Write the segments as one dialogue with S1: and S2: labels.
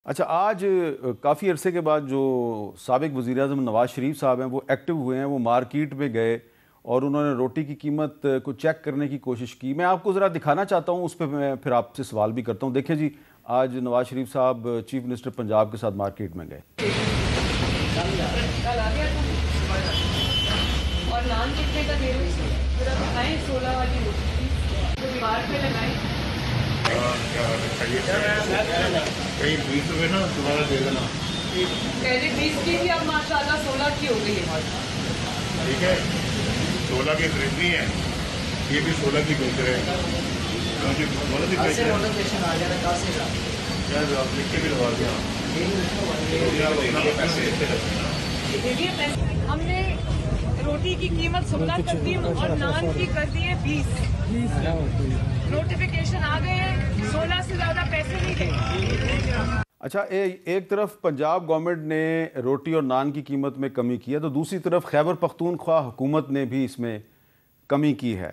S1: اچھا، آج کافی عرصے کے بعد جو سابق وزیر اعظم نواز شریف صاحب ہیں وہ ایکٹیو ہوئے ہیں، وہ مارکیٹ پہ گئے اور انہوں نے روٹی کی قیمت کو چیک کرنے کی کوشش کی. میں آپ کو ذرا دکھانا چاہتا ہوں، اس پہ میں پھر آپ سے سوال بھی کرتا ہوں. دیکھیں جی، آج نواز شریف صاحب چیف منسٹر پنجاب کے ساتھ مارکیٹ میں گئے.
S2: اور نان کتنے کا دے رہے ہیں؟ 16 والی روٹی دیوار پہ لگائیں.
S3: کہیں 20 روپے نا دوبارہ دے دینا.
S2: پہلے 20 کی تھی، اب ماشاء اللہ 16 کی ہو گئی ہے.
S3: ٹھیک ہے، 16 کی خریدنی ہے، یہ بھی 16 کی بیچ رہے ہیں. آپ لکھ کے بھی لگا دیا.
S2: ہم نے روٹی کی قیمت 16 کر دی اور نان کی کر دی ہے 20. نوٹیفیکیشن آ گئے ہیں، 16 سے زیادہ پیسے نہیں دیں.
S1: اچھا، ایک طرف پنجاب گورنمنٹ نے روٹی اور نان کی قیمت میں کمی کی ہے، تو دوسری طرف خیبر پختونخوا حکومت نے بھی اس میں کمی کی ہے.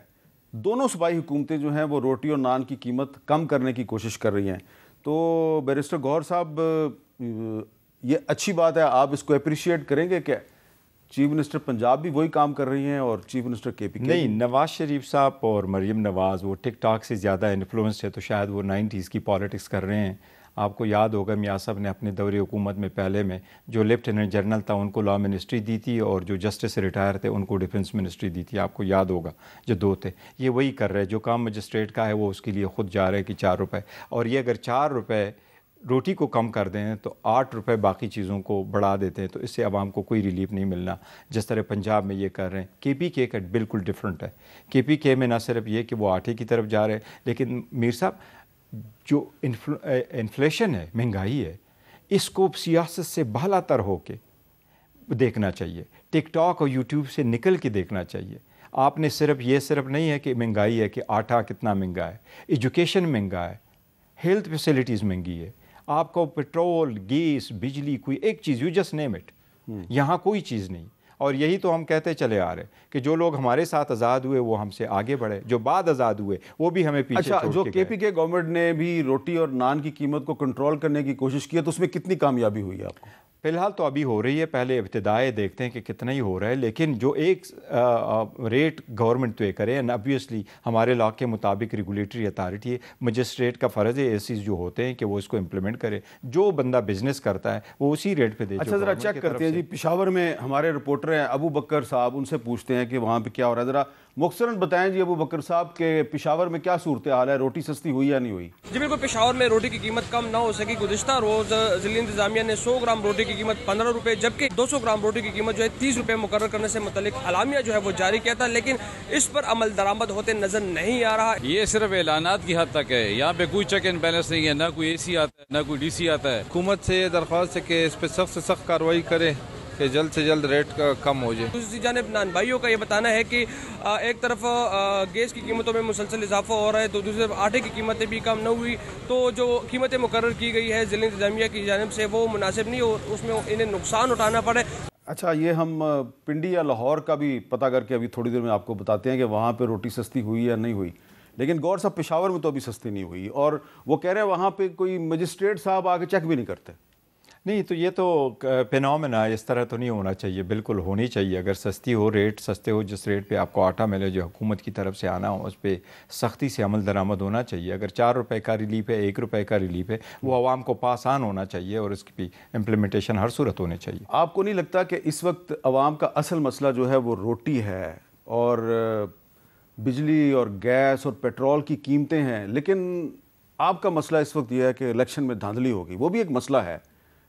S1: دونوں صوبائی حکومتیں جو ہیں وہ روٹی اور نان کی قیمت کم کرنے کی کوشش کر رہی ہیں. تو بیرسٹر گوہر صاحب، یہ اچھی بات ہے، آپ اس کو اپریشیٹ کریں گے کہ چیف منسٹر پنجاب بھی وہی کام کر رہی ہیں اور چیف منسٹر کے پی کے؟
S4: نہیں، نواز شریف صاحب اور مریم نواز وہ ٹک ٹاک سے زیادہ انفلوئنس ہے، تو شاید وہ 90s کی پالیٹکس کر رہے ہیں. آپ کو یاد ہوگا میاں صاحب نے اپنے دور حکومت میں پہلے میں جو لیفٹیننٹ جنرل تھا ان کو لا منسٹری دی تھی، اور جو جسٹس سے ریٹائر تھے ان کو ڈیفنس منسٹری دی تھی. آپ کو یاد ہوگا جو دو تھے. یہ وہی کر رہے، جو کام مجسٹریٹ کا ہے وہ اس کے لیے خود جا رہے کہ 4 روپے، اور یہ اگر 4 روپے روٹی کو کم کر دیں تو 8 روپے باقی چیزوں کو بڑھا دیتے ہیں، تو اس سے عوام کو کوئی ریلیف نہیں ملنا جس طرح پنجاب میں یہ کر رہے ہیں. کے پی کے کا بالکل ڈیفرنٹ ہے. کے پی کے میں نہ صرف یہ کہ وہ آٹے کی طرف جا رہے ہیں، لیکن میر صاحب جو انفلیشن ہے، مہنگائی ہے، اس کو سیاست سے بالا تر ہو کے دیکھنا چاہیے. ٹک ٹاک اور یوٹیوب سے نکل کے دیکھنا چاہیے. آپ نے صرف نہیں ہے کہ مہنگائی ہے کہ آٹا کتنا مہنگا ہے، ایجوکیشن مہنگا ہے، ہیلتھ فیسلٹیز مہنگی ہے. آپ کو پیٹرول، گیس، بجلی، کوئی ایک چیز، یو جسٹ نیم اٹ، یہاں کوئی چیز نہیں. اور یہی تو ہم کہتے چلے آ رہے کہ جو لوگ ہمارے ساتھ آزاد ہوئے وہ ہم سے آگے بڑھے، جو بعد آزاد ہوئے وہ بھی ہمیں پیچھے چھوڑ کے گئے.
S1: جو کے پی کے گورنمنٹ نے بھی روٹی اور نان کی قیمت کو کنٹرول کرنے کی کوشش کی ہے، تو اس میں کتنی کامیابی ہوئی ہے آپ کو؟
S4: فی الحال تو ابھی ہو رہی ہے، پہلے ابتدائے دیکھتے ہیں کہ کتنا ہی ہو رہا ہے. لیکن جو ایک ریٹ گورنمنٹ طے کرے، اینڈ ابویسلی ہمارے لاء کے مطابق ریگولیٹری اتھارٹی ہے، مجسٹریٹ کا فرض ہے ایسیز جو ہوتے ہیں کہ وہ اس کو امپلیمنٹ کرے. جو بندہ بزنس کرتا ہے وہ اسی ریٹ پہ دے.
S1: اچھا، ذرا چیک کرتے ہیں جی، پشاور میں ہمارے رپورٹر ہیں ابو بکر صاحب، ان سے پوچھتے ہیں کہ وہاں پہ کیا ہو رہا ہے. ذرا مختصراً بتائیں جی ابو بکر صاحب کہ پشاور میں کیا صورتحال ہے، روٹی سستی ہوئی یا نہیں ہوئی؟
S5: جی بالکل، پشاور میں روٹی کی قیمت کم نہ ہو سکی. گزشتہ روز ضلعی انتظامیہ نے 100 گرام روٹی کی قیمت 15 روپے، جبکہ 200 گرام روٹی کی قیمت جو ہے 30 روپے مقرر کرنے سے متعلق اعلامیہ جو ہے وہ جاری کیا تھا، لیکن اس پر عمل درآمد ہوتے نظر نہیں آ رہا.
S6: یہ صرف اعلانات کی حد تک ہے، یہاں پہ کوئی چیک اینڈ بیلنس نہیں ہے، نہ کوئی اے سی آتا ہے نہ کوئی ڈی سی آتا ہے.
S7: حکومت سے یہ درخواست ہے کہ اس پہ سخت سے سخت کارروائی کرے کہ جلد سے جلد ریٹ کم ہو جائے.
S5: دوسری جانب نان بھائیوں کا یہ بتانا ہے کہ ایک طرف گیس کی قیمتوں میں مسلسل اضافہ ہو رہا ہے، تو دوسری طرف آٹے کی قیمتیں بھی کم نہ ہوئی. تو جو قیمتیں مقرر کی گئی ہے ضلع انتظامیہ کی جانب سے وہ مناسب نہیں ہو، اس میں انہیں نقصان اٹھانا پڑے.
S1: اچھا، یہ ہم پنڈی یا لاہور کا بھی پتہ کر کے ابھی تھوڑی دیر میں آپ کو بتاتے ہیں کہ وہاں پہ روٹی سستی ہوئی یا نہیں ہوئی. لیکن گور صاحب، پشاور میں تو ابھی سستی نہیں ہوئی، اور وہ کہہ رہے ہیں وہاں پہ کوئی مجسٹریٹ صاحب آ کے چیک بھی نہیں کرتے.
S4: نہیں، تو یہ تو فینومینا اس طرح تو نہیں ہونا چاہیے. بالکل ہونی چاہیے. اگر سستی ہو، ریٹ سستے ہو، جس ریٹ پہ آپ کو آٹا ملے جو حکومت کی طرف سے آنا ہو، اس پہ سختی سے عمل درآمد ہونا چاہیے. اگر 4 روپے کا ریلیف ہے، 1 روپے کا ریلیف ہے، وہ عوام کو پاس آن ہونا چاہیے، اور اس کی امپلیمنٹیشن ہر صورت ہونی چاہیے.
S1: آپ کو نہیں لگتا کہ اس وقت عوام کا اصل مسئلہ جو ہے وہ روٹی ہے اور بجلی اور گیس اور پیٹرول کی قیمتیں ہیں؟ لیکن آپ کا مسئلہ اس وقت یہ ہے کہ الیکشن میں دھاندلی ہوگی، وہ بھی ایک مسئلہ ہے،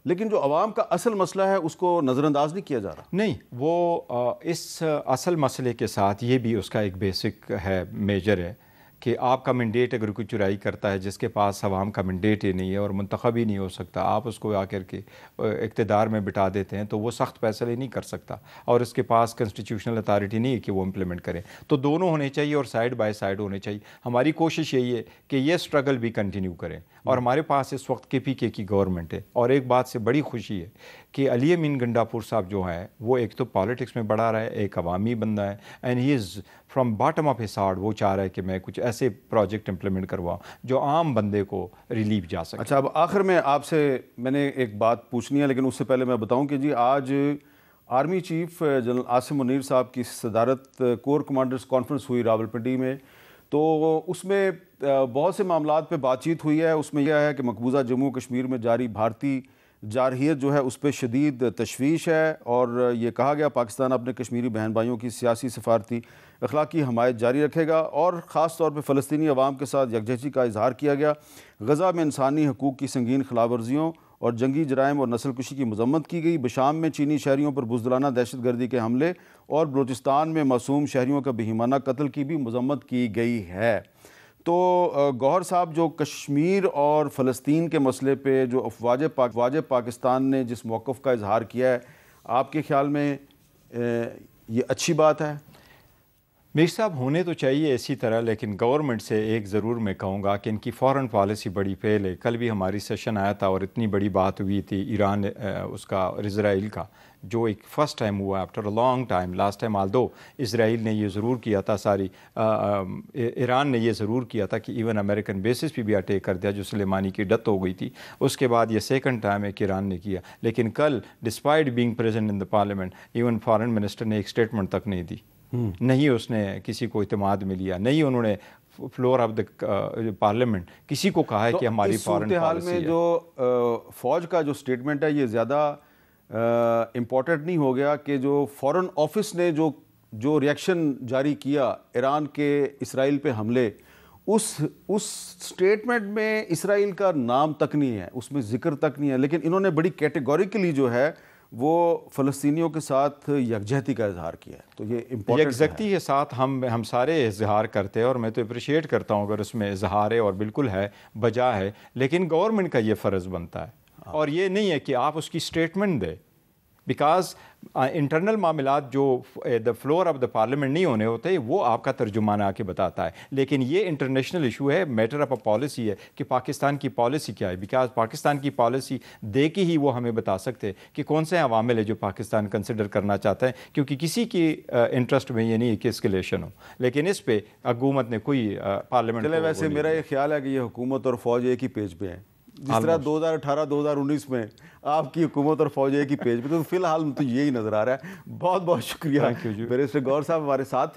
S1: لیکن جو عوام کا اصل مسئلہ ہے اس کو نظر انداز نہیں کیا جا رہا.
S4: نہیں، وہ اس اصل مسئلے کے ساتھ یہ بھی اس کا ایک بیسک ہے، میجر ہے کہ آپ کا مینڈیٹ اگر کوئی چرائی کرتا ہے، جس کے پاس عوام کا مینڈیٹ ہی نہیں ہے اور منتخب ہی نہیں ہو سکتا، آپ اس کو آ کر کے اقتدار میں بٹھا دیتے ہیں، تو وہ سخت فیصلے نہیں کر سکتا، اور اس کے پاس کنسٹیٹیوشنل اتھارٹی نہیں ہے کہ وہ امپلیمنٹ کرے. تو دونوں ہونے چاہیے اور سائیڈ بائی سائیڈ ہونے چاہیے. ہماری کوشش یہی ہے کہ یہ سٹرگل بھی کنٹینیو کریں، اور ہمارے پاس اس وقت کے پی کے کی گورنمنٹ ہے. اور ایک بات سے بڑی خوشی ہے کہ علی امین گنڈاپور صاحب جو ہیں وہ ایک تو پالیٹکس میں بڑھا رہا ہے، ایک عوامی بندہ ہے، and he is from bottom of his heart, وہ چاہ رہا ہے کہ میں کچھ ایسے پروجیکٹ امپلیمنٹ کرواؤ جو عام بندے کو ریلیف جا سکے.
S1: اچھا، اب آخر میں آپ سے میں نے ایک بات پوچھنی ہے، لیکن اس سے پہلے میں بتاؤں کہ جی آج army chief general Asim Munir صاحب کی صدارت کور کمانڈرز کانفرنس ہوئی راولپنڈی میں، تو اس میں بہت سے معاملات پہ بات چیت ہوئی ہے. اس میں یہ ہے کہ مقبوضہ جموں کشمیر میں جاری بھارتی جارحیت جو ہے اس پہ شدید تشویش ہے، اور یہ کہا گیا پاکستان اپنے کشمیری بہن بھائیوں کی سیاسی، سفارتی، اخلاقی حمایت جاری رکھے گا، اور خاص طور پہ فلسطینی عوام کے ساتھ یکجہتی کا اظہار کیا گیا. غزہ میں انسانی حقوق کی سنگین خلاف ورزیوں اور جنگی جرائم اور نسل کشی کی مذمت کی گئی. بشام میں چینی شہریوں پر بزدلانہ دہشت گردی کے حملے اور بلوچستان میں معصوم شہریوں کا بہیمانہ قتل کی بھی مذمت کی گئی ہے. تو گوہر صاحب، جو کشمیر اور فلسطین کے مسئلے پہ جو افواج پاکستان نے جس موقف کا اظہار کیا ہے، آپ کے خیال میں یہ اچھی بات ہے؟
S4: میر صاحب ہونے تو چاہیے اسی طرح، لیکن گورنمنٹ سے ایک ضرور میں کہوں گا کہ ان کی فورن پالیسی بڑی فیل ہے. کل بھی ہماری سیشن آیا تھا اور اتنی بڑی بات ہوئی تھی ایران اس کا اور اسرائیل کا، جو ایک فرسٹ ٹائم ہوا after a long time. Last time although Israel نے یہ ضرور کیا تھا، ایران نے یہ ضرور کیا تھا کہ ایون امریکن بیسس پہ بھی اٹیک کر دیا جو سلیمانی کی ڈیتھ ہو گئی تھی. اس کے بعد یہ سیکنڈ ٹائم ہے کہ ایران نے کیا. لیکن کل despite being present in the parliament, even foreign minister نے ایک اسٹیٹمنٹ تک نہیں دی، نہیں اس نے کسی کو اعتماد میں لیا، نہیں انہوں نے فلور آف دا پارلیمنٹ کسی کو کہا ہے کہ ہماری فارن پالیسی ہے.
S1: میں جو فوج کا جو اسٹیٹمنٹ ہے یہ زیادہ امپورٹنٹ نہیں ہو گیا کہ جو فورن آفس نے جو ریئیکشن جاری کیا ایران کے اسرائیل پہ حملے، اس اسٹیٹمنٹ میں اسرائیل کا نام تک نہیں ہے، اس میں ذکر تک نہیں ہے، لیکن انہوں نے بڑی کیٹیگوریکلی جو ہے وہ فلسطینیوں کے ساتھ یکجہتی کا اظہار کیا ہے. تو یہ امپورٹنٹ
S4: یکجہتی کے ساتھ ہم سارے اظہار کرتے ہیں، اور میں تو اپریشیٹ کرتا ہوں اگر اس میں اظہار ہے اور بالکل ہے، بجا ہے. لیکن گورنمنٹ کا یہ فرض بنتا ہے، اور یہ نہیں ہے کہ آپ اس کی اسٹیٹمنٹ دیں، بیکاز انٹرنل معاملات جو the floor of the parliament نہیں ہونے ہوتے، وہ آپ کا ترجمان آ کے بتاتا ہے. لیکن یہ انٹرنیشنل ایشو ہے، میٹر آف اے پالیسی ہے کہ پاکستان کی پالیسی کیا ہے. بیکاز پاکستان کی پالیسی دے کے ہی وہ ہمیں بتا سکتے کہ کون سے عوامل ہے جو پاکستان کنسیڈر کرنا چاہتا ہے، کیونکہ کسی کی انٹرسٹ میں یہ نہیں ہے کہ اسکلیشن ہو. لیکن اس پہ حکومت نے کوئی پارلیمنٹ.
S1: چلے ویسے میرا یہ خیال ہے کہ یہ حکومت اور فوج ایک ہی پیج پہ ہیں، جس طرح 2018-2019 میں آپ کی حکومت اور فوج ایک ہی پیج پہ. تو فی الحال تو یہی نظر آ رہا ہے. بہت بہت شکریہ. بیرسٹر گوہر صاحب ہمارے ساتھ تھے.